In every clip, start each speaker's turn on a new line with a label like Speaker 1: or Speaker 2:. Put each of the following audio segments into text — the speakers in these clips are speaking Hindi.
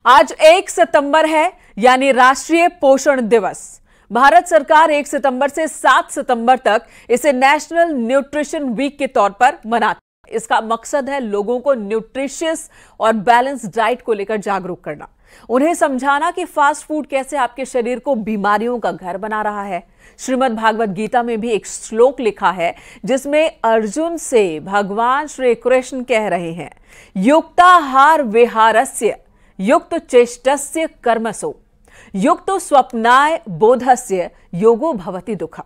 Speaker 1: आज 1 सितंबर है, यानी राष्ट्रीय पोषण दिवस। भारत सरकार 1 सितंबर से 7 सितंबर तक इसे नेशनल न्यूट्रिशन वीक के तौर पर मनाती है। इसका मकसद है लोगों को न्यूट्रिशियस और बैलेंस डाइट को लेकर जागरूक करना, उन्हें समझाना कि फास्ट फूड कैसे आपके शरीर को बीमारियों का घर बना रहा है। श्रीमद् भागवत गीता में भी एक श्लोक लिखा है जिसमें अर्जुन से भगवान श्री कृष्ण कह रहे हैं, युक्ताहार विहारस्य युक्त चेष्टस्य कर्मसो युक्त स्वप्नाय बोधस्य योगो भवति दुःख।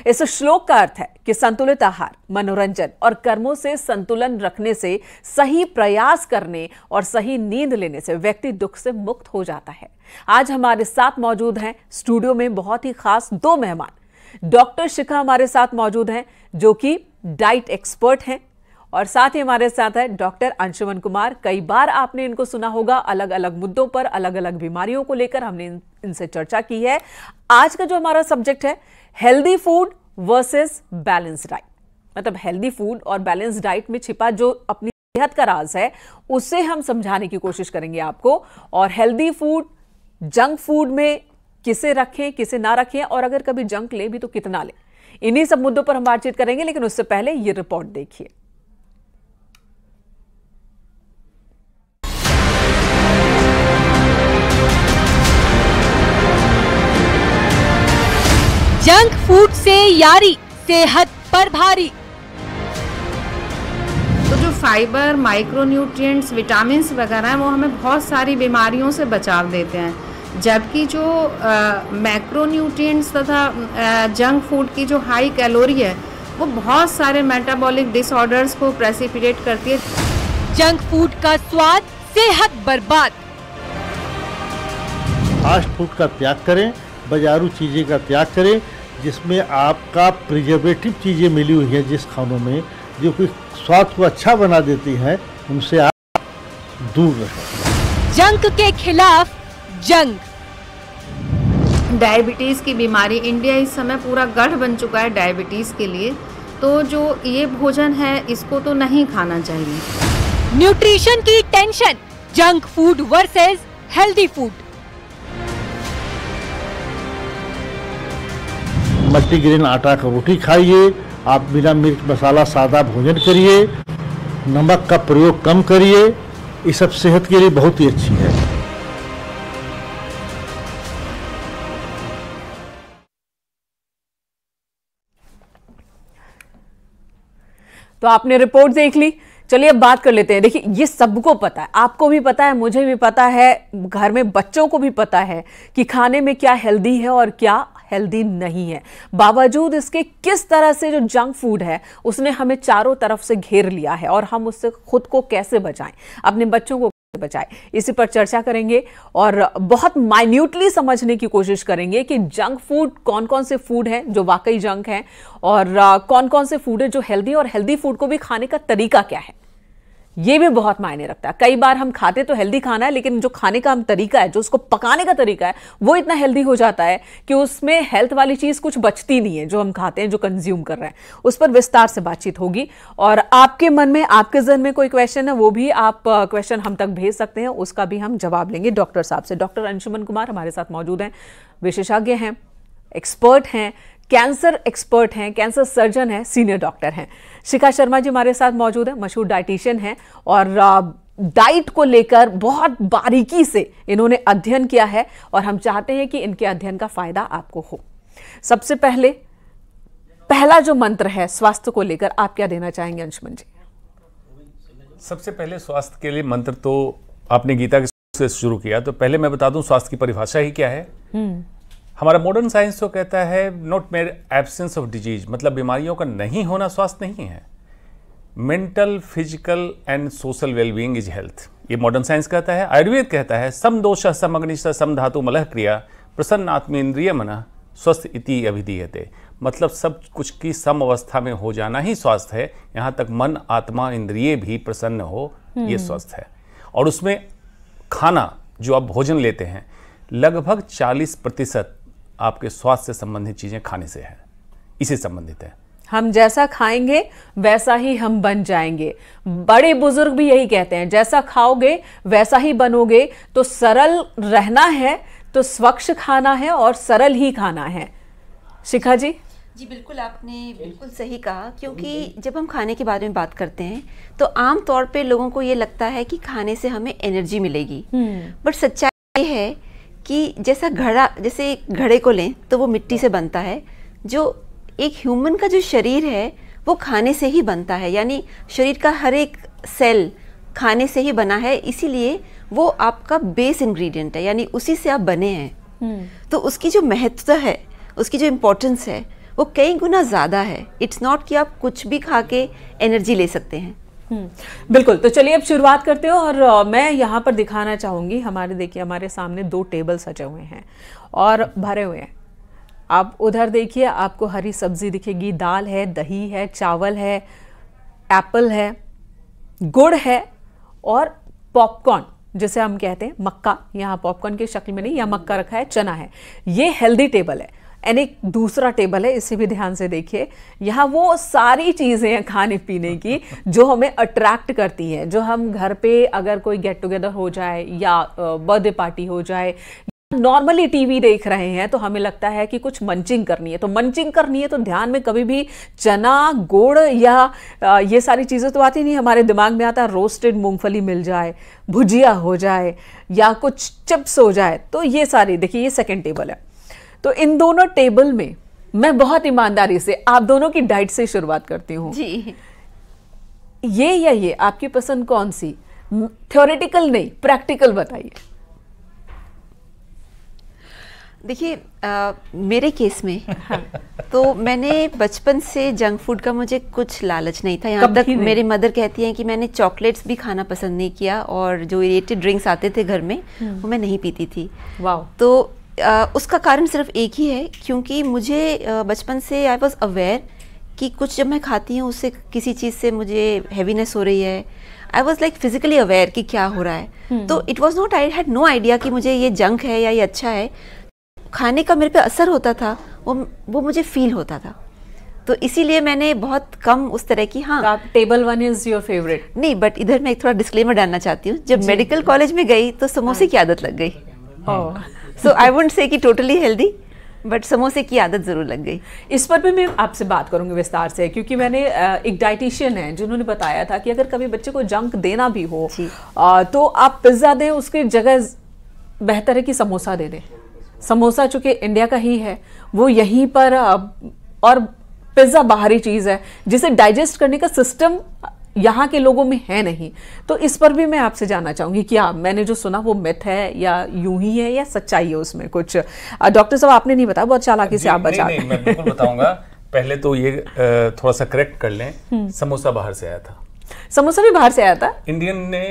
Speaker 1: इस श्लोक का अर्थ है कि संतुलित आहार, मनोरंजन और कर्मों से संतुलन रखने से, सही प्रयास करने और सही नींद लेने से व्यक्ति दुख से मुक्त हो जाता है। आज हमारे साथ मौजूद हैं स्टूडियो में बहुत ही खास दो मेहमान। डॉक्टर शिखा हमारे साथ मौजूद हैं जो कि डाइट एक्सपर्ट हैं, और साथ ही हमारे साथ है डॉक्टर अंशुमन कुमार। कई बार आपने इनको सुना होगा, अलग अलग मुद्दों पर, अलग अलग बीमारियों को लेकर हमने इनसे चर्चा की है। आज का जो हमारा सब्जेक्ट है, healthy food versus balance diet, मतलब हेल्दी फूड और बैलेंस डाइट में छिपा जो अपनी सेहत का राज है उसे हम समझाने की कोशिश करेंगे आपको। और हेल्दी फूड, जंक फूड में किसे रखें किसे ना रखें, और अगर कभी जंक ले भी तो कितना ले, इन्हीं सब मुद्दों पर हम बातचीत करेंगे। लेकिन उससे पहले ये रिपोर्ट देखिए।
Speaker 2: जंक फूड से यारी, सेहत पर भारी।
Speaker 3: तो जो फाइबर, माइक्रोन्यूट्रिएंट्स, विटामिन्स वगैरह हैं वो हमें बहुत सारी बीमारियों से बचाव देते हैं, जबकि जो मैक्रोन्यूट्रिएंट्स तथा जंक फूड की जो हाई कैलोरी है वो बहुत सारे मेटाबॉलिक डिसऑर्डर्स को प्रेसिपिटेट करती है।
Speaker 2: जंक फूड का स्वाद, सेहत बर्बाद।
Speaker 4: फास्ट फूड का त्याग करें, बाजारू चीज़ें का त्याग करें जिसमें आपका प्रिजर्वेटिव चीज़ें मिली हुई हैं, जिस खानों में जो कि स्वाद को अच्छा बना देती हैं, उनसे आप दूर रहें।
Speaker 2: जंक के खिलाफ जंग।
Speaker 3: डायबिटीज़ की बीमारी, इंडिया इस समय पूरा गढ़ बन चुका है डायबिटीज़ के लिए, तो जो ये भोजन है इसको तो नहीं खाना चाहिए।
Speaker 2: न्यूट्रिशन की tension, junk food versus healthy food.
Speaker 4: Multigrain आटा का रोटी खाइए, आप बिना मिर्च मसाला सादा भोजन करिए, नमक का प्रयोग कम करिए, ये सब सेहत के लिए बहुत ही अच्छी है।
Speaker 1: तो आपने रिपोर्ट देख ली, चलिए अब बात कर लेते हैं। देखिए, ये सबको पता है, आपको भी पता है, मुझे भी पता है, घर में बच्चों को भी पता है कि खाने में क्या हेल्दी है और क्या हेल्दी नहीं है। बावजूद इसके किस तरह से जो जंक फूड है उसने हमें चारों तरफ से घेर लिया है, और हम उससे खुद को कैसे बचाएं, अपने बच्चों को कैसे बचाएं, इसी पर चर्चा करेंगे और बहुत माइन्यूटली समझने की कोशिश करेंगे कि जंक फूड कौन कौन से फूड हैं जो वाकई जंक हैं, और कौन कौन से फूड है जो हेल्दी, और हेल्दी फूड को भी खाने का तरीका क्या है, ये भी बहुत मायने रखता है। कई बार हम खाते तो हेल्दी खाना है, लेकिन जो खाने का हम तरीका है, जो उसको पकाने का तरीका है, वो इतना हेल्दी हो जाता है कि उसमें हेल्थ वाली चीज कुछ बचती नहीं है जो हम खाते हैं, जो कंज्यूम कर रहे हैं। उस पर विस्तार से बातचीत होगी। और आपके मन में, आपके जहन में कोई क्वेश्चन है, वो भी आप क्वेश्चन हम तक भेज सकते हैं, उसका भी हम जवाब लेंगे डॉक्टर साहब से। डॉक्टर अंशुमन कुमार हमारे साथ मौजूद हैं, विशेषज्ञ हैं, एक्सपर्ट हैं, कैंसर एक्सपर्ट हैं, कैंसर सर्जन हैं, सीनियर डॉक्टर हैं। शिखा शर्मा जी हमारे साथ मौजूद हैं, मशहूर डाइटिशियन हैं, और डाइट को लेकर बहुत बारीकी से इन्होंने अध्ययन किया है, और हम चाहते हैं कि इनके अध्ययन का फायदा आपको हो। सबसे पहले पहला जो मंत्र है स्वास्थ्य को लेकर, आप क्या देना चाहेंगे अंशुमन जी?
Speaker 5: सबसे पहले स्वास्थ्य के लिए मंत्र तो आपने गीता से शुरू किया, तो पहले मैं बता दूं स्वास्थ्य की परिभाषा ही क्या है। हमारा मॉडर्न साइंस तो कहता है not mayor absence of disease, मतलब बीमारियों का नहीं होना स्वास्थ्य नहीं है। Mental, physical and social wellbeing is health, ये मॉडर्न साइंस कहता है। आयुर्वेद कहता है सम दोष सम अग्निश सम धातु मलह क्रिया प्रसन्न आत्मेन्द्रिय मन स्वस्थ इति अभिधीयते, मतलब सब कुछ की सम अवस्था में हो जाना ही स्वास्थ्य है। यहाँ तक मन, आत्मा, इंद्रिय भी प्रसन्न हो, ये स्वास्थ्य है। और उसमें खाना जो आप भोजन लेते हैं, लगभग 40% आपके स्वास्थ्य से संबंधित चीजें खाने से है, इसे संबंधित है।
Speaker 1: हम जैसा खाएंगे वैसा ही हम बन जाएंगे। बड़े बुजुर्ग भी यही कहते हैं, जैसा खाओगे वैसा ही बनोगे। तो सरल रहना है तो स्वच्छ खाना है और सरल ही खाना है। शिखा जी।
Speaker 6: जी बिल्कुल, आपने बिल्कुल सही कहा, क्योंकि जब हम खाने के बारे में बात करते हैं तो आम तौर पे लोगों को ये लगता है कि खाने से हमें एनर्जी मिलेगी, बट सच्चाई ये है कि जैसे घड़े को लें तो वो मिट्टी से बनता है। जो एक ह्यूमन का जो शरीर है वो खाने से ही बनता है, यानी शरीर का हर एक सेल खाने से ही बना है, इसीलिए वो आपका बेस इंग्रेडिएंट है, यानी उसी से आप बने हैं। तो उसकी जो महत्व है, उसकी जो इम्पोर्टेंस है वो कई गुना ज़्यादा है। इट्स नॉट कि आप कुछ भी खा के एनर्जी ले सकते हैं।
Speaker 1: बिल्कुल। तो चलिए अब शुरुआत करते हैं और मैं यहाँ पर दिखाना चाहूँगी, देखिए हमारे सामने 2 टेबल सजे हुए हैं और भरे हुए हैं। आप उधर देखिए, आपको हरी सब्जी दिखेगी, दाल है, दही है, चावल है, एप्पल है, गुड़ है और पॉपकॉर्न जिसे हम कहते हैं मक्का, यहाँ पॉपकॉर्न की शक्ल में नहीं, यहाँ मक्का रखा है, चना है। ये हेल्दी टेबल है। एंड एक दूसरा टेबल है, इसे भी ध्यान से देखिए, यहाँ वो सारी चीज़ें हैं खाने पीने की जो हमें अट्रैक्ट करती है, जो हम घर पे अगर कोई गेट टुगेदर हो जाए या बर्थडे पार्टी हो जाए, नॉर्मली टीवी देख रहे हैं तो हमें लगता है कि कुछ मंचिंग करनी है। तो मंचिंग करनी है तो ध्यान में कभी भी चना, गुड़ या ये सारी चीज़ें तो आती नहीं, हमारे दिमाग में आता है रोस्टेड मूंगफली मिल जाए, भुजिया हो जाए या कुछ चिप्स हो जाए। तो ये सारी देखिए, ये सेकंड टेबल है। तो इन दोनों टेबल में मैं बहुत ईमानदारी से आप दोनों की डाइट से शुरुआत करती हूँ
Speaker 6: जी।
Speaker 1: ये या ये आपकी पसंद कौन सी? थ्योरेटिकल नहीं, प्रैक्टिकल बताइए।
Speaker 6: देखिए मेरे केस में तो मैंने बचपन से जंक फूड का मुझे कुछ लालच नहीं था। यहाँ तक मेरी मदर कहती हैं कि मैंने चॉकलेट्स भी खाना पसंद नहीं किया और जो इरिटेड ड्रिंक्स आते थे घर में वो मैं नहीं पीती थी।
Speaker 1: वाह।
Speaker 6: तो उसका कारण सिर्फ एक ही है, क्योंकि मुझे बचपन से आई वॉज अवेयर कि कुछ जब मैं खाती हूँ उससे किसी चीज़ से मुझे हैवीनेस हो रही है। I was like physically aware कि क्या हो रहा है। तो it was not, I had no idea कि मुझे ये जंक है या ये अच्छा है। खाने का मेरे पे असर होता था, वो मुझे फील होता था। तो इसीलिए मैंने बहुत कम उस तरह की, हाँ
Speaker 1: टेबल 1 इज योर फेवरेट?
Speaker 6: नहीं, बट इधर मैं एक थोड़ा डिस्क्लेमर डालना चाहती हूँ। जब मेडिकल कॉलेज में गई तो समोसे की आदत लग गई। सो आई वुडंट से कि टोटली हेल्दी, बट समोसे की आदत जरूर लग गई।
Speaker 1: इस पर भी मैं आपसे बात करूंगी विस्तार से, क्योंकि मैंने एक डाइटिशियन है जिन्होंने बताया था कि अगर कभी बच्चे को जंक देना भी हो तो आप पिज्ज़ा दें, उसकी जगह बेहतर है कि समोसा दे दें। समोसा चूंकि इंडिया का ही है, वो यहीं पर, और पिज्ज़ा बाहरी चीज़ है जिसे डाइजेस्ट करने का सिस्टम यहाँ के लोगों में है नहीं। तो इस पर भी मैं आपसे जानना चाहूँगी, क्या मैंने जो सुना वो मिथ है या यूं ही है या सच्चाई है उसमें कुछ? डॉक्टर साहब आपने नहीं बताया, बहुत चालाकी से आप बचा।
Speaker 5: नहीं, मैं बिल्कुल बताऊंगा। पहले तो ये थोड़ा सा करेक्ट कर लें, समोसा बाहर से आया था।
Speaker 1: समोसा भी बाहर से आया था?
Speaker 5: इंडियन ने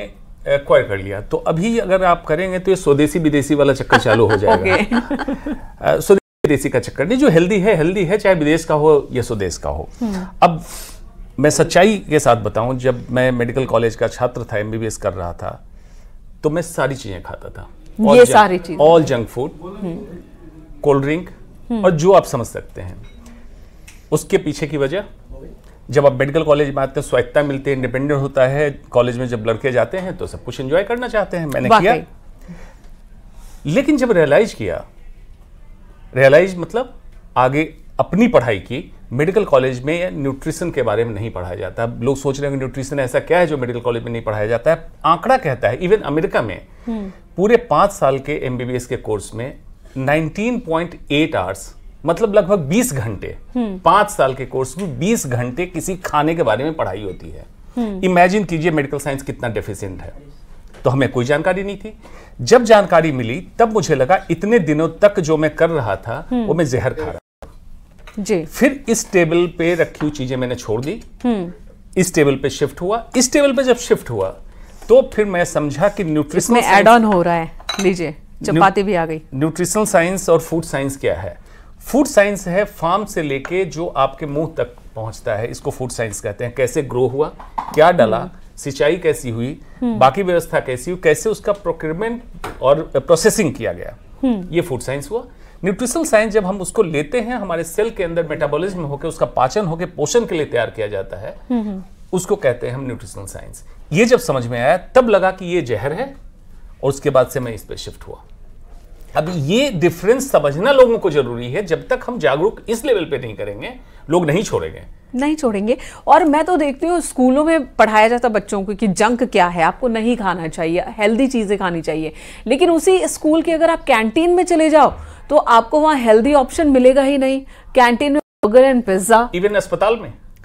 Speaker 5: एक्वायर कर लिया। तो अभी अगर आप करेंगे तो ये स्वदेशी विदेशी वाला चक्कर चालू हो जाएगा। स्वदेशी विदेशी का चक्कर नहीं, जो हेल्दी है, चाहे विदेश का हो या स्वदेश का हो। अब मैं सच्चाई के साथ बताऊं, जब मैं मेडिकल कॉलेज का छात्र था, MBBS कर रहा था, तो मैं सारी चीजें खाता था।
Speaker 1: ये सारी चीजें,
Speaker 5: all junk food, cold drink और जो आप समझ सकते हैं। उसके पीछे की वजह, जब आप मेडिकल कॉलेज में आते हैं, स्वायत्तता मिलती है, इंडिपेंडेंट होता है। कॉलेज में जब लड़के जाते हैं तो सब कुछ एंजॉय करना चाहते हैं, मैंने किया। लेकिन जब रियलाइज मतलब आगे अपनी पढ़ाई की, मेडिकल कॉलेज में न्यूट्रिशन के बारे में नहीं पढ़ाया जाता। लोग सोच रहे हैं कि न्यूट्रिशन ऐसा क्या है जो मेडिकल कॉलेज में नहीं पढ़ाया जाता है। आंकड़ा कहता है, इवन अमेरिका में पूरे 5 साल के MBBS के कोर्स में 19.8 आवर्स, मतलब लगभग 20 घंटे, 5 साल के कोर्स में 20 घंटे किसी खाने के बारे में पढ़ाई होती है। इमेजिन कीजिए मेडिकल साइंस कितना डेफिशिएंट है। तो हमें कोई जानकारी नहीं थी। जब जानकारी मिली तब मुझे लगा इतने दिनों तक जो मैं कर रहा था वो मैं जहर खा रहा
Speaker 1: जी।
Speaker 5: फिर इस टेबल पे रखी हुई चीजें मैंने छोड़ दी, इस टेबल पे शिफ्ट हुआ। इस टेबल पे जब शिफ्ट हुआ तो फिर मैं समझा कि न्यूट्रिशनल
Speaker 1: में ऐड ऑन हो रहा है। लीजिए, चपाती भी आ गई।
Speaker 5: न्यूट्रिशनल साइंस और फूड साइंस क्या है? फूड साइंस है फार्म से लेके जो आपके मुंह तक पहुंचता है, इसको फूड साइंस कहते हैं। कैसे ग्रो हुआ, क्या डाला, सिंचाई कैसी हुई, बाकी व्यवस्था कैसी हुई, कैसे उसका प्रोक्योरमेंट और प्रोसेसिंग किया गया, ये फूड साइंस हुआ। न्यूट्रिशनल साइंस जब हम उसको लेते हैं, हमारे सेल के अंदर मेटाबॉलिज्म होकर उसका पाचन होकर पोषण के लिए तैयार किया जाता है, उसको कहते हैं हम न्यूट्रिशनल साइंस। ये जब समझ में आया तब लगा कि ये जहर है, और उसके बाद से मैं इस पे शिफ्ट हुआ। अब ये डिफरेंस समझना लोगों को जरूरी है। जब तक हम जागरूक इस लेवल पे नहीं करेंगे, लोग नहीं छोड़ेंगे। और मैं तो देखती हूँ स्कूलों में पढ़ाया जाता बच्चों को कि जंक क्या है, आपको नहीं खाना चाहिए, हेल्दी चीजें खानी चाहिए। लेकिन उसी स्कूल के अगर आप कैंटीन में चले जाओ तो आपको वहां हेल्दी ऑप्शन मिलेगा ही नहीं। कैंटीन में बर्गर एंड पिज्जा, इवन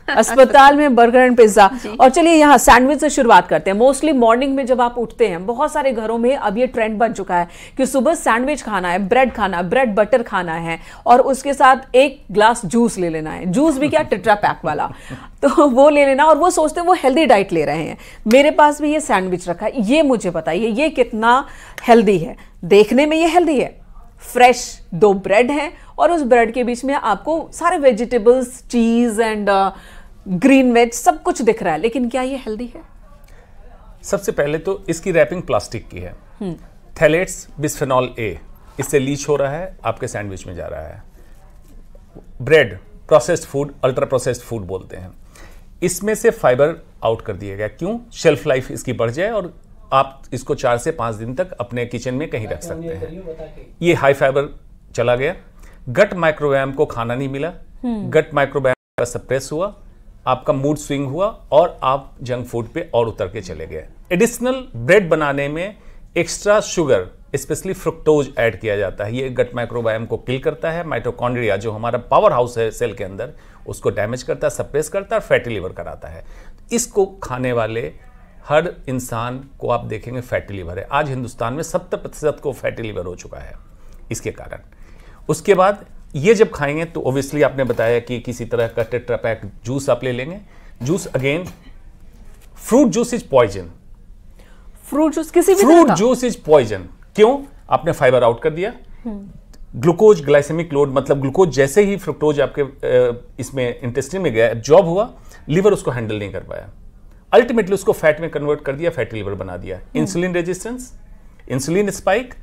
Speaker 5: अस्पताल में बर्गर एंड पिज्जा। और चलिए यहाँ सैंडविच से शुरुआत करते हैं। मोस्टली मॉर्निंग में जब आप उठते हैं, बहुत सारे घरों में अब ये ट्रेंड बन चुका है कि सुबह सैंडविच खाना है, ब्रेड बटर खाना है, और उसके साथ एक ग्लास जूस ले लेना है। जूस भी क्या, टेट्रा पैक वाला, तो वो ले लेना, और वो सोचते हैं वो हेल्दी डाइट ले रहे हैं। मेरे पास भी ये सैंडविच रखा है, ये मुझे बताइए ये कितना हेल्दी है? देखने में ये हेल्दी है, फ्रेश 2 ब्रेड है और उस ब्रेड के बीच में आपको सारे वेजिटेबल्स, चीज एंड ग्रीन वेज सब कुछ दिख रहा है, लेकिन क्या ये हेल्दी है? सबसे पहले तो इसकी रैपिंग प्लास्टिक की है। थैलेट्स बिस्फेनॉल ए, इससे लीच हो रहा है, आपके सैंडविच में जा रहा है। Bread, processed food, ultra processed food बोलते हैं, इसमें से फाइबर आउट कर दिया गया। क्यों? शेल्फ लाइफ इसकी बढ़ जाए और आप इसको 4 से 5 दिन तक अपने किचन में कहीं रख सकते हैं। ये हाई फाइबर चला गया। गट माइक्रोबायोम को खाना नहीं मिला, गट माइक्रोबायोम का सप्रेस हुआ, आपका मूड स्विंग हुआ और आप जंक फूड पे और उतर के चले गए। एडिशनल ब्रेड बनाने में extra sugar, specially fructose add किया जाता है। ये गट माइक्रोबायोम को किल करता है। माइटोकॉन्ड्रिया जो हमारा पावर हाउस है सेल के अंदर, उसको डैमेज करता है, सप्रेस करता है, फैटी लिवर कराता है। इसको खाने वाले हर इंसान को आप देखेंगे फैटी लिवर है। आज हिंदुस्तान में 70% को फैटी लिवर हो चुका है इसके कारण। उसके बाद ये जब खाएंगे तो ओब्वियसली आपने बताया कि किसी तरह का टेट्रा पैक जूस आप ले लेंगे। Juice again, fruit juice is poison. Fruit juice किसी भी फ्रूट जूस इज पॉइजन। क्यों? आपने फाइबर आउट कर दिया। ग्लूकोज, ग्लाइसेमिक लोड, मतलब ग्लूकोज जैसे ही फ्रुक्टोज आपके इसमें इंटेस्टाइन में गया, एब्जॉर्ब हुआ, लिवर उसको हैंडल नहीं कर पाया, अल्टीमेटली उसको फैट में कन्वर्ट कर दिया, फैटी लिवर बना दिया। इंसुलिन रेजिस्टेंस, इंसुलिन स्पाइक,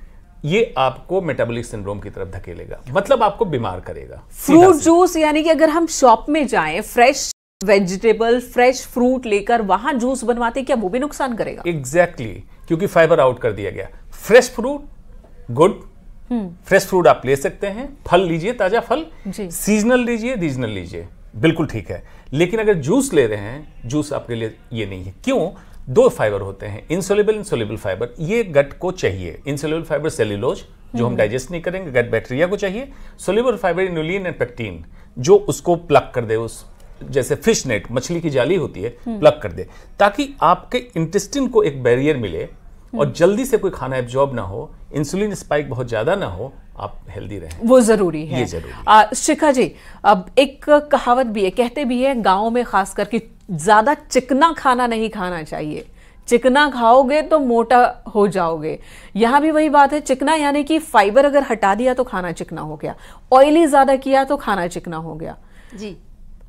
Speaker 5: ये आपको मेटाबॉलिक सिंड्रोम की तरफ धकेलेगा, मतलब आपको बीमार करेगा। फ्रूट जूस यानी कि अगर हम शॉप में जाएं, फ्रेश वेजिटेबल, फ्रेश फ्रूट लेकर वहां जूस बनवाते, क्या वो भी नुकसान करेगा? एग्जैक्टली, क्योंकि फाइबर आउट कर दिया गया। Fresh fruit good, fresh fruit आप ले सकते हैं, फल लीजिए, ताजा फल, सीजनल लीजिए, रीजनल लीजिए, बिल्कुल ठीक है। लेकिन अगर जूस ले रहे हैं, जूस आपके लिए ये नहीं है। क्यों? 2 फाइबर होते हैं, इंसोल्युबल, इनसोल्युबल फाइबर। ये गट को चाहिए। इंसोल्युबल फाइबर सेल्यूलोज, जो हम डाइजेस्ट नहीं करेंगे, गट बैक्टीरिया को चाहिए। Soluble fibre inulin and pectin, जो उसको प्लग कर दे, उस जैसे फिश नेट, मछली की जाली होती है, प्लग कर दे, ताकि आपके इंटेस्टिन को एक बैरियर मिले और जल्दी से कोई खाना एब्जॉर्ब ना हो, इंसुलिन स्पाइक बहुत ज्यादा ना हो, आप हेल्दी रहें। वो जरूरी है, ये जरूरी। शिखा जी, अब एक कहावत भी है, कहते भी है गाँव में खास करके, ज्यादा चिकना खाना नहीं खाना चाहिए। चिकना खाओगे तो मोटा हो जाओगे। यहां भी वही बात है, चिकना यानी कि फाइबर अगर हटा दिया तो खाना चिकना हो गया, ऑयली ज्यादा किया तो खाना चिकना हो गया। जी,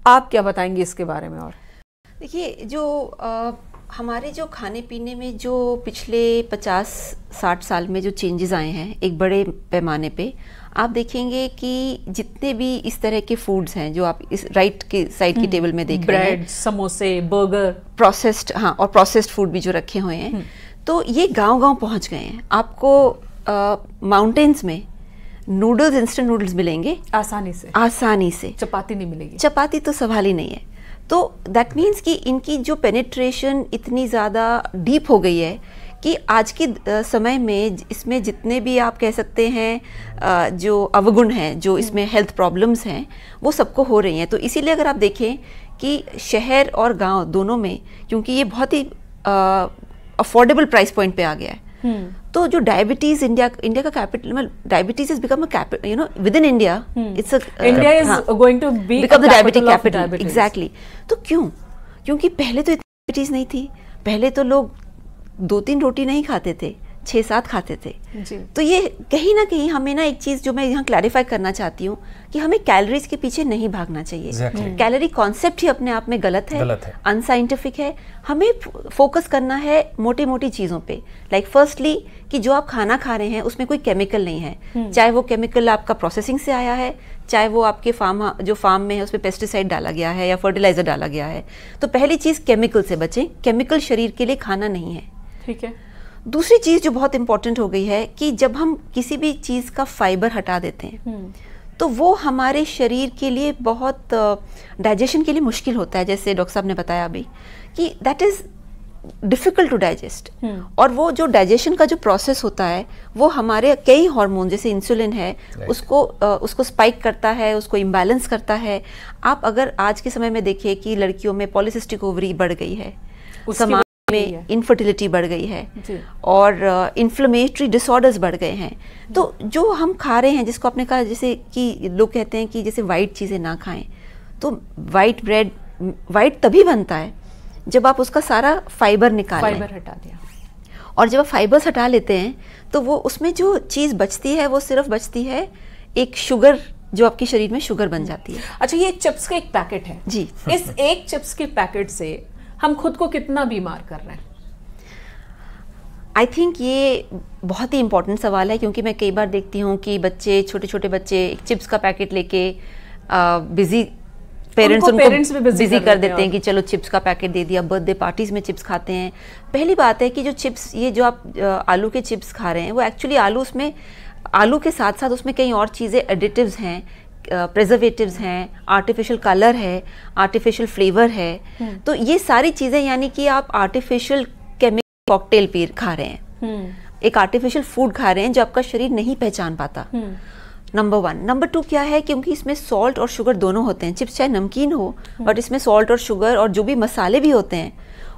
Speaker 5: आप क्या बताएंगे इसके बारे में? और
Speaker 6: देखिए, जो हमारे जो खाने पीने में जो पिछले 50-60 साल में जो चेंजेस आए हैं एक बड़े पैमाने पे, आप देखेंगे कि जितने भी इस तरह के फूड्स हैं जो आप इस राइट के साइड की टेबल में देख रहे हैं,
Speaker 1: ब्रेड, समोसे, बर्गर,
Speaker 6: प्रोसेस्ड, हाँ, और प्रोसेस्ड फूड भी जो रखे हुए हैं, तो ये गांव-गांव पहुंच गए हैं। आपको माउंटेन्स में नूडल्स, इंस्टेंट नूडल्स मिलेंगे आसानी से। चपाती नहीं मिलेगी, चपाती तो सवाल ही नहीं है। तो दैट मीन्स कि इनकी जो पेनिट्रेशन इतनी ज़्यादा डीप हो गई है कि आज के समय में इसमें जितने भी आप कह सकते हैं जो अवगुण हैं, जो इसमें हेल्थ प्रॉब्लम्स हैं, वो सबको हो रही हैं। तो इसीलिए अगर आप देखें कि शहर और गांव दोनों में, क्योंकि ये बहुत ही अफोर्डेबल प्राइस पॉइंट पे आ गया है, तो जो डायबिटीज, इंडिया का capital, diabetes is become a, you know, with in India it's
Speaker 1: India is going to
Speaker 6: become the diabetic capital. Exactly. तो क्योंकि पहले तो इतनी डायबिटीज नहीं थी। पहले तो लोग 2-3 रोटी नहीं खाते थे, 6-7 खाते थे।
Speaker 1: जी।
Speaker 6: तो ये कहीं ना कहीं हमें ना एक चीज़ जो मैं यहाँ क्लैरिफाई करना चाहती हूँ कि हमें कैलोरीज के पीछे नहीं भागना चाहिए।
Speaker 5: Exactly.
Speaker 6: कैलोरी कॉन्सेप्ट ही अपने आप में गलत है, अनसाइंटिफिक है। हमें फोकस करना है मोटी मोटी चीज़ों पे। लाइक फर्स्टली कि जो आप खाना खा रहे हैं उसमें कोई केमिकल नहीं है, चाहे वो केमिकल आपका प्रोसेसिंग से आया है, चाहे वो आपके फार्म में है उसमें पेस्टिसाइड डाला गया है या फर्टिलाइजर डाला गया है। तो पहली चीज़ केमिकल से बचें, केमिकल शरीर के लिए खाना नहीं है।
Speaker 1: ठीक है।
Speaker 6: दूसरी चीज़ जो बहुत इंपॉर्टेंट हो गई है कि जब हम किसी भी चीज़ का फाइबर हटा देते हैं तो वो हमारे शरीर के लिए बहुत डाइजेशन के लिए मुश्किल होता है। जैसे डॉक्टर साहब ने बताया अभी कि that is difficult to digest. और वो जो डाइजेशन का जो प्रोसेस होता है वो हमारे कई हार्मोन जैसे इंसुलिन है उसको स्पाइक करता है, उसको इम्बैलेंस करता है। आप अगर आज के समय में देखिए कि लड़कियों में पॉलीसिस्टिक ओवरी बढ़ गई है, समाज में इनफर्टिलिटी बढ़ गई है और इन्फ्लेमेटरी डिसऑर्डर्स बढ़ गए हैं। तो जो हम खा रहे हैं, जिसको आपने कहा जैसे कि लोग कहते हैं कि जैसे वाइट चीज़ें ना खाएं, तो वाइट ब्रेड वाइट तभी बनता है जब आप उसका सारा फाइबर निकाल लें।
Speaker 1: फाइबर हटा दिया।
Speaker 6: और जब आप फाइबर्स हटा लेते हैं तो वो उसमें जो चीज़ बचती है वो सिर्फ बचती है एक शुगर, जो आपके शरीर में शुगर बन जाती है।
Speaker 1: अच्छा, ये चिप्स का एक पैकेट है
Speaker 6: जी।
Speaker 1: इस एक चिप्स के पैकेट से हम खुद को कितना बीमार कर रहे हैं?
Speaker 6: आई थिंक ये बहुत ही इंपॉर्टेंट सवाल है, क्योंकि मैं कई बार देखती हूँ कि बच्चे, छोटे छोटे बच्चे एक चिप्स का पैकेट लेके बिजी पेरेंट्स उनको बिजी कर देते हैं कि चलो चिप्स का पैकेट दे दिया, बर्थडे पार्टीज में चिप्स खाते हैं। पहली बात है कि जो चिप्स, ये जो आप आलू के चिप्स खा रहे हैं वो एक्चुअली आलू के साथ साथ उसमें कई और चीज़ें एडिटिव्स हैं, प्रिजर्वेटिव्स हैं, आर्टिफिशियल कलर है, आर्टिफिशियल फ्लेवर है। तो ये सारी चीज़ें यानी कि आप आर्टिफिशियल केमिकल कॉकटेल खा रहे हैं, एक आर्टिफिशियल फूड खा रहे हैं जो आपका शरीर नहीं पहचान पाता। नंबर 1। नंबर 2 क्या है, क्योंकि इसमें सॉल्ट और शुगर दोनों होते हैं। चिप्स चाहे नमकीन हो बट इसमें सॉल्ट और शुगर और जो भी मसाले भी होते हैं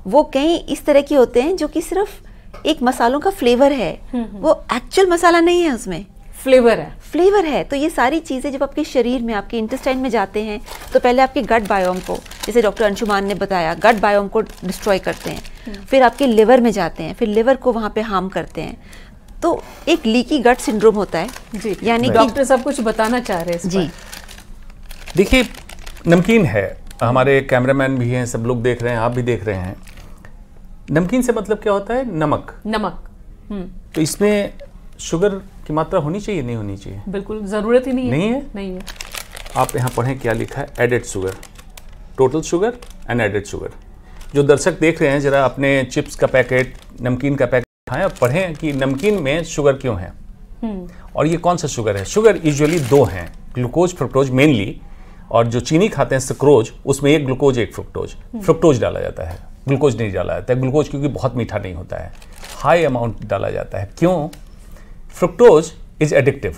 Speaker 6: वो कई इस तरह के होते हैं जो कि सिर्फ एक मसालों का फ्लेवर है, वो एक्चुअल मसाला नहीं है, उसमें फ्लेवर है। तो ये सारी चीज़ें जब आपके शरीर में, आपके इंटेस्टाइन में जाते हैं तो पहले आपके गट बायोम को, जैसे डॉक्टर अंशुमान ने बताया, गट बायोम को डिस्ट्रॉय करते हैं, फिर आपके लिवर में जाते हैं, फिर लिवर को वहाँ पे हार्म करते हैं। तो एक लीकी गट सिंड्रोम होता है जी। यानी कि
Speaker 1: डॉक्टर सब कुछ बताना चाह रहे हैं
Speaker 6: जी।
Speaker 5: देखिए, नमकीन है, हमारे कैमरामैन भी हैं, सब लोग देख रहे हैं, आप भी देख रहे हैं। नमकीन से मतलब क्या होता है? नमक। तो इसमें शुगर की मात्रा होनी चाहिए, नहीं होनी चाहिए?
Speaker 1: बिल्कुल जरूरत ही नहीं है।
Speaker 5: नहीं है। आप यहाँ पढ़ें क्या लिखा है, added sugar, total sugar and added sugar. जो दर्शक देख रहे हैं जरा अपने चिप्स का पैकेट, नमकीन का पैकेट उठाएं और पढ़ें कि नमकीन में शुगर क्यों है और ये कौन सा शुगर है। शुगर यूजुअली 2 हैं, ग्लूकोज फ्रुक्टोज मेनली, और जो चीनी खाते हैं सक्रोज, उसमें एक ग्लूकोज एक फ्रुक्टोज। फ्रुक्टोज डाला जाता है, ग्लूकोज नहीं डाला जाता है। ग्लूकोज क्योंकि बहुत मीठा नहीं होता है, हाई अमाउंट डाला जाता है। क्यों? Fructose is addictive.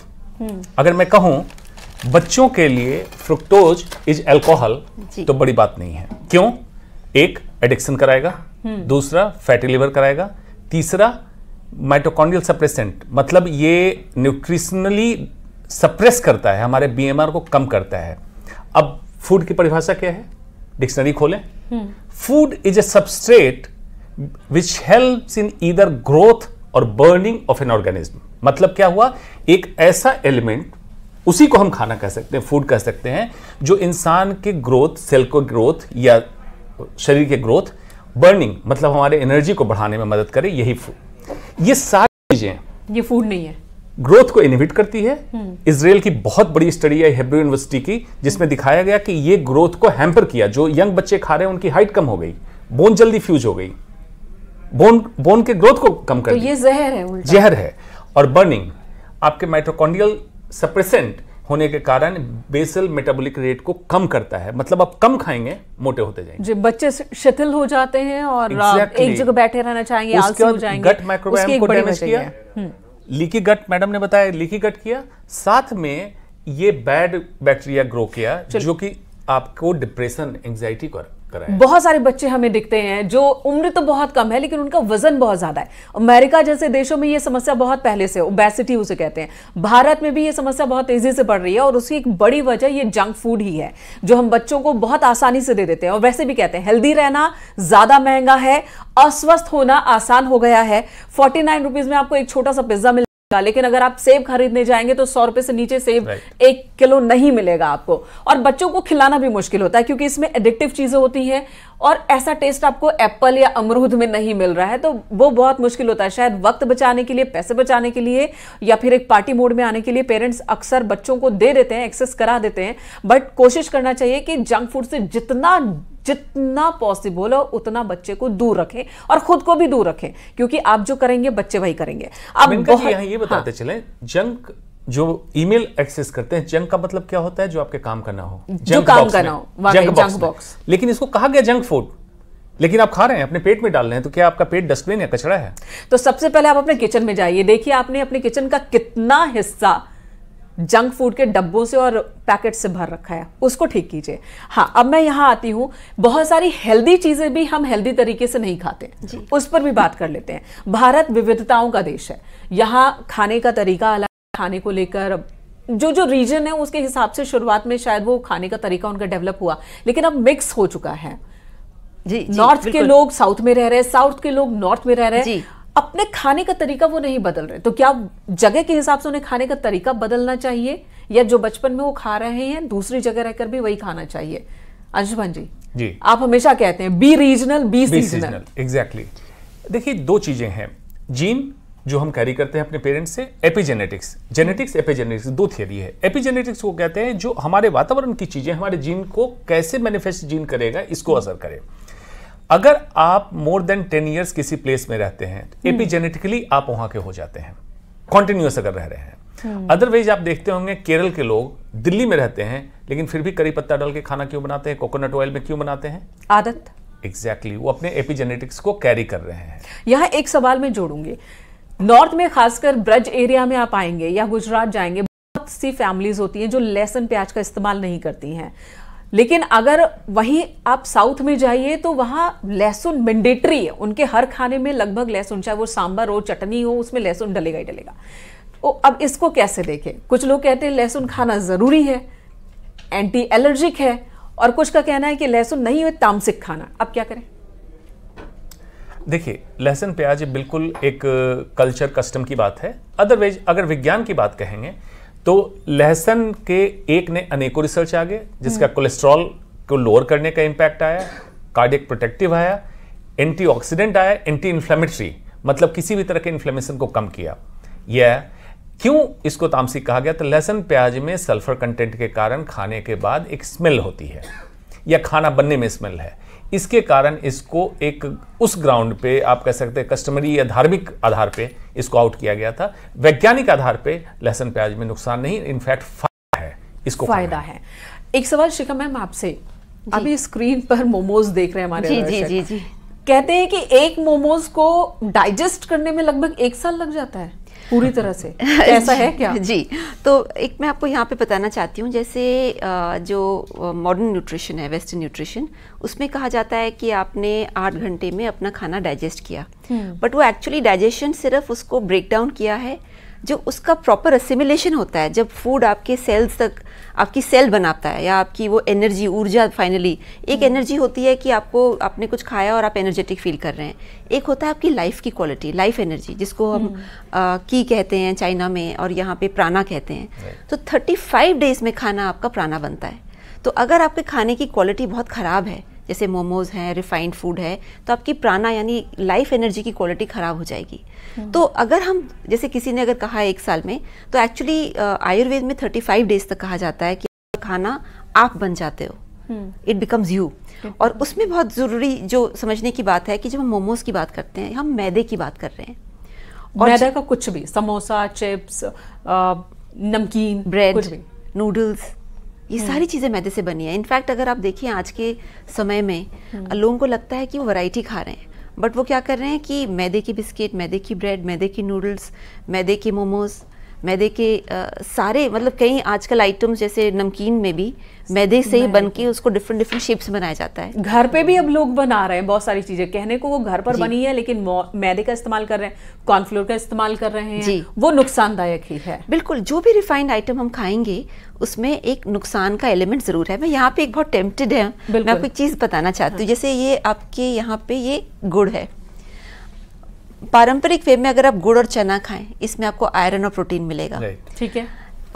Speaker 5: अगर मैं कहूं बच्चों के लिए फ्रुक्टोज इज अल्कोहल तो बड़ी बात नहीं है। क्यों? एक, एडिक्शन कराएगा, दूसरा फैटी लिवर कराएगा, तीसरा माइटोकॉन्ड्रियल सप्रेसेंट, मतलब ये न्यूट्रिशनली सप्रेस करता है, हमारे बीएमआर को कम करता है। अब फूड की परिभाषा क्या है? डिक्शनरी खोलें। Food is a substrate which helps in either growth और बर्निंग ऑफ एन ऑर्गेनिज्म। मतलब क्या हुआ? एक ऐसा एलिमेंट, उसी को हम खाना कह सकते हैं, फूड कह सकते हैं, जो इंसान के ग्रोथ, सेल को ग्रोथ या शरीर के ग्रोथ, बर्निंग मतलब हमारे एनर्जी को बढ़ाने में मदद करे, यही फूड। ये सारी चीजें,
Speaker 1: ये फूड नहीं है,
Speaker 5: ग्रोथ को इनहिबिट करती है। इजराइल की बहुत बड़ी स्टडी है हेब्रू यूनिवर्सिटी की, जिसमें दिखाया गया कि ये ग्रोथ को हैम्पर किया। जो यंग बच्चे खा रहे हैं उनकी हाइट कम हो गई, बोन जल्दी फ्यूज हो गई, बोन के ग्रोथ को कम कर
Speaker 1: तो ये जहर है, उल्टा
Speaker 5: जहर है। और बर्निंग, आपके माइटोकॉन्ड्रियल सप्रेसेंट होने के कारण बेसल मेटाबॉलिक रेट को कम करता है। मतलब आप कम खाएंगे, मोटे होते जाएंगे।
Speaker 1: जो बच्चे शिथिल हो जाते हैं और एक जगह बैठे रहना चाहेंगे, आलसी हो जाएंगे।
Speaker 5: गट माइक्रोबायोम को डैमेज किया, लीकी गट, मैडम ने बताया लीकी गट किया, साथ में ये बैड बैक्टीरिया ग्रो किया जो कि आपको डिप्रेशन, एंजाइटी को करा है।
Speaker 1: बहुत सारे बच्चे हमें दिखते हैं जो उम्र तो बहुत कम है लेकिन उनका वजन बहुत ज्यादा है। अमेरिका जैसे देशों में ये समस्या बहुत पहले से, ओबेसिटी उसे कहते हैं। भारत में भी ये समस्या बहुत तेजी से बढ़ रही है और उसकी एक बड़ी वजह ये जंक फूड ही है जो हम बच्चों को बहुत आसानी से दे देते हैं। और वैसे भी कहते हैं हेल्दी रहना ज्यादा महंगा है, अस्वस्थ होना आसान हो गया है। 49 रुपीज में आपको एक छोटा सा पिज्जा मिल, लेकिन अगर आप सेब खरीदने जाएंगे तो 100 रुपए से नीचे सेब 1 किलो नहीं मिलेगा आपको। और बच्चों को खिलाना भी मुश्किल होता है क्योंकि इसमें एडिक्टिव चीजें होती हैं और ऐसा टेस्ट आपको एप्पल या अमरूद में नहीं मिल रहा है, तो वो बहुत मुश्किल होता है। शायद वक्त बचाने के लिए, पैसे बचाने के लिए या फिर एक पार्टी मोड में आने के लिए पेरेंट्स अक्सर बच्चों को दे देते हैं, एक्सेस करा देते हैं। बट कोशिश करना चाहिए कि जंक फूड से जितना पॉसिबल हो उतना बच्चे को दूर रखें और खुद को भी दूर रखें, क्योंकि आप जो करेंगे बच्चे वही करेंगे।
Speaker 5: अब यहाँ ये बताते चले, जंक जो ईमेल एक्सेस करते हैं, जंक का मतलब क्या होता है? जो आपके काम का ना हो,
Speaker 1: जो काम का ना हो, जंक बॉक्स।
Speaker 5: लेकिन इसको कहा गया जंक फूड, लेकिन आप खा रहे हैं, अपने पेट में डाल रहे हैं, तो क्या आपका पेट डस्टबिन या कचरा है?
Speaker 1: तो सबसे पहले आप अपने किचन में जाइए, देखिए आपने अपने किचन का कितना हिस्सा जंक फूड के डब्बों से और पैकेट से भर रखा है, उसको ठीक कीजिए। हाँ, अब मैं यहाँ आती हूँ, बहुत सारी हेल्दी चीजें भी हम हेल्दी तरीके से नहीं खाते, उस पर भी बात कर लेते हैं। भारत विविधताओं का देश है, यहाँ खाने का तरीका अलग, खाने को लेकर जो रीजन है उसके हिसाब से शुरुआत में शायद वो खाने का तरीका उनका डेवलप हुआ, लेकिन अब मिक्स हो चुका है। नॉर्थ के लोग साउथ में रह रहे हैं, साउथ के लोग नॉर्थ में रह रहे हैं, अपने खाने का तरीका वो नहीं बदल रहे। तो क्या जगह के हिसाब से उन्हें खाने का तरीका बदलना चाहिए या जो बचपन में वो खा रहे हैं दूसरी जगह रहकर भी वही खाना चाहिए? अंशुमान जी, आप हमेशा कहते हैं be regional be seasonal.
Speaker 5: Exactly. देखिए, दो चीजें हैं, जीन जो हम कैरी करते हैं अपने पेरेंट्स से, एपिजेनेटिक्स, जेनेटिक्स, एपिजेनेटिक्स, दो थियरी है। एपिजेनेटिक्स को कहते हैं जो हमारे वातावरण की चीजें हमारे जीन को कैसे मैनिफेस्ट जीन करेगा, इसको असर करे। अगर आप मोर देन 10 इयर्स किसी प्लेस में रहते हैं तो एपिजेनेटिकली आप वहां के हो जाते हैं, कॉन्टिन्यूअस अगर रह रहे हैं। अदरवाइज आप देखते होंगे केरल के लोग दिल्ली में रहते हैं लेकिन फिर भी करी पत्ता डाल के खाना क्यों बनाते हैं, कोकोनट ऑयल में क्यों बनाते हैं?
Speaker 1: आदत।
Speaker 5: एग्जैक्टली, वो अपने एपिजेनेटिक्स को कैरी कर रहे हैं।
Speaker 1: यहाँ एक सवाल मैं जोड़ूंगी, नॉर्थ में खासकर ब्रज एरिया में आप आएंगे या गुजरात जाएंगे, बहुत सी फैमिलीज होती हैं जो लहसुन प्याज का इस्तेमाल नहीं करती हैं, लेकिन अगर वहीं आप साउथ में जाइए तो वहां लहसुन मैंडेटरी है, उनके हर खाने में लगभग लहसुन, चाहे वो सांभर हो, चटनी हो, उसमें लहसुन डलेगा ही डलेगा। अब इसको कैसे देखें? कुछ लोग कहते हैं लहसुन खाना जरूरी है, एंटी एलर्जिक है, और कुछ का कहना है कि लहसुन नहीं है, तामसिक खाना। अब क्या करें?
Speaker 5: देखिए, लहसुन प्याज बिल्कुल एक कल्चर कस्टम की बात है। अदरवाइज अगर विज्ञान की बात कहेंगे तो लहसुन के एक ने अनेकों रिसर्च आ गए जिसका कोलेस्ट्रॉल को लोअर करने का इंपैक्ट आया, कार्डियक प्रोटेक्टिव आया, एंटीऑक्सीडेंट आया, एंटी इन्फ्लेमेटरी, मतलब किसी भी तरह के इन्फ्लेमेशन को कम किया। यह क्यों इसको तामसिक कहा गया? तो लहसुन प्याज में सल्फर कंटेंट के कारण खाने के बाद एक स्मेल होती है या खाना बनने में स्मेल है, इसके कारण इसको एक उस ग्राउंड पे आप कह सकते हैं कस्टमरी या धार्मिक आधार पे इसको आउट किया गया था। वैज्ञानिक आधार पे लहसुन प्याज में नुकसान नहीं, इनफैक्ट फायदा है, इसको
Speaker 1: फायदा है। एक सवाल शिखा मैम आपसे, अभी स्क्रीन पर मोमोज देख रहे हैं हमारे
Speaker 6: जी,
Speaker 1: कहते हैं कि एक मोमोज को डाइजेस्ट करने में लगभग 1 साल लग जाता है पूरी तरह से, ऐसा है क्या?
Speaker 6: जी, तो एक मैं आपको यहाँ पे बताना चाहती हूँ, जैसे जो मॉडर्न न्यूट्रिशन है, वेस्टर्न न्यूट्रिशन, उसमें कहा जाता है कि आपने 8 घंटे में अपना खाना डाइजेस्ट किया, बट वो एक्चुअली डाइजेशन सिर्फ उसको ब्रेक डाउन किया है, जो उसका प्रॉपर असिमिलेशन होता है, जब फूड आपके सेल्स तक आपकी सेल बनाता है या आपकी वो एनर्जी, ऊर्जा, फाइनली एक एनर्जी होती है कि आपने कुछ खाया और आप एनर्जेटिक फील कर रहे हैं। एक होता है आपकी लाइफ की क्वालिटी, लाइफ एनर्जी, जिसको हम की कहते हैं चाइना में, और यहाँ पे प्राणा कहते हैं। तो 35 डेज में खाना आपका प्राणा बनता है। तो अगर आपके खाने की क्वालिटी बहुत ख़राब है, जैसे मोमोज हैं, रिफाइंड फूड है, तो आपकी प्राणा यानी लाइफ एनर्जी की क्वालिटी ख़राब हो जाएगी। तो अगर हम, जैसे किसी ने अगर कहा है 1 साल में, तो एक्चुअली आयुर्वेद में 35 डेज तक कहा जाता है कि खाना आप बन जाते हो, इट बिकम्स यू। और उसमें बहुत ज़रूरी जो समझने की बात है कि जब हम मोमोज की बात करते हैं, हम मैदे की बात कर रहे हैं,
Speaker 1: और मैदे का कुछ भी, समोसा, चिप्स, नमकीन,
Speaker 6: ब्रेड,
Speaker 1: कुछ भी,
Speaker 6: नूडल्स, ये सारी चीज़ें मैदे से बनी है। इनफैक्ट अगर आप देखिए आज के समय में लोगों को लगता है कि वो वैरायटी खा रहे हैं, बट वो क्या कर रहे हैं कि मैदे की बिस्किट, मैदे की ब्रेड, मैदे की नूडल्स, मैदे के मोमोज, मैदे के सारे मतलब कई आजकल आइटम्स जैसे नमकीन में भी मैदे से ही बन के उसको डिफरेंट डिफरेंट शेप्स बनाया जाता है।
Speaker 1: घर पे भी अब लोग बना रहे हैं बहुत सारी चीजें, कहने को वो घर पर बनी है लेकिन मैदे का इस्तेमाल कर रहे हैं, कॉर्नफ्लोर का इस्तेमाल कर रहे हैं
Speaker 6: जी।
Speaker 1: वो नुकसानदायक ही है।
Speaker 6: बिल्कुल, जो भी रिफाइंड आइटम हम खाएंगे उसमें एक नुकसान का एलिमेंट जरूर है। मैं यहाँ पे एक बहुत टेम्प्टेड है, मैं आपको एक चीज बताना चाहती हूँ। जैसे ये आपके यहाँ पे ये गुड़ है, पारंपरिक वे में अगर आप गुड़ और चना खाएं इसमें आपको आयरन और प्रोटीन मिलेगा,
Speaker 1: ठीक है।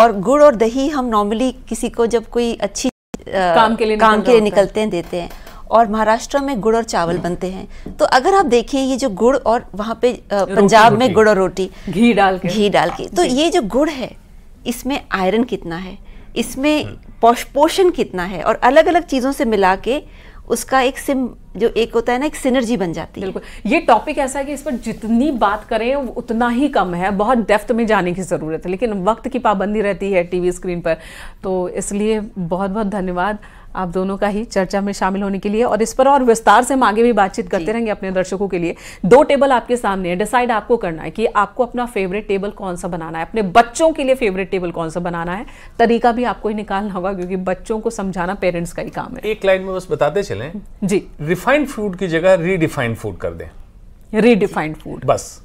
Speaker 6: और गुड़ और दही हम नॉर्मली किसी को जब कोई अच्छी
Speaker 1: काम के लिए
Speaker 6: निकलते हैं देते हैं, और महाराष्ट्र में गुड़ और चावल बनते हैं। तो अगर आप देखें ये जो गुड़ और वहाँ पे पंजाब में गुड़ और रोटी
Speaker 1: घी डाल के
Speaker 6: तो ये जो गुड़ है इसमें आयरन कितना है, इसमें पोषण कितना है, और अलग अलग चीजों से मिला के उसका एक जो एक होता है ना, एक सिनर्जी बन जाती है।
Speaker 1: बिल्कुल, ये टॉपिक ऐसा है कि इस पर जितनी बात करें उतना ही कम है, बहुत डेप्थ में जाने की ज़रूरत है, लेकिन वक्त की पाबंदी रहती है टीवी स्क्रीन पर। तो इसलिए बहुत बहुत धन्यवाद आप दोनों का ही चर्चा में शामिल होने के लिए, और इस पर और विस्तार से हम आगे भी बातचीत करते रहेंगे अपने दर्शकों के लिए। 2 टेबल आपके सामने है, डिसाइड आपको करना है कि आपको अपना फेवरेट टेबल कौन सा बनाना है, अपने बच्चों के लिए फेवरेट टेबल कौन सा बनाना है। तरीका भी आपको ही निकालना होगा क्योंकि बच्चों को समझाना पेरेंट्स का ही काम है।
Speaker 5: एक लाइन में बस बताते चलें
Speaker 1: जी,
Speaker 5: रिफाइंड फूड की जगह रीडिफाइंड फूड कर दें,
Speaker 1: रीडिफाइंड फूड,
Speaker 5: बस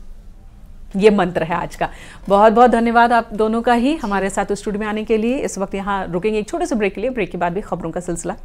Speaker 1: ये मंत्र है आज का। बहुत बहुत धन्यवाद आप दोनों का ही हमारे साथ स्टूडियो में आने के लिए। इस वक्त यहाँ रुकेंगे एक छोटे से ब्रेक के लिए, ब्रेक के बाद भी खबरों का सिलसिला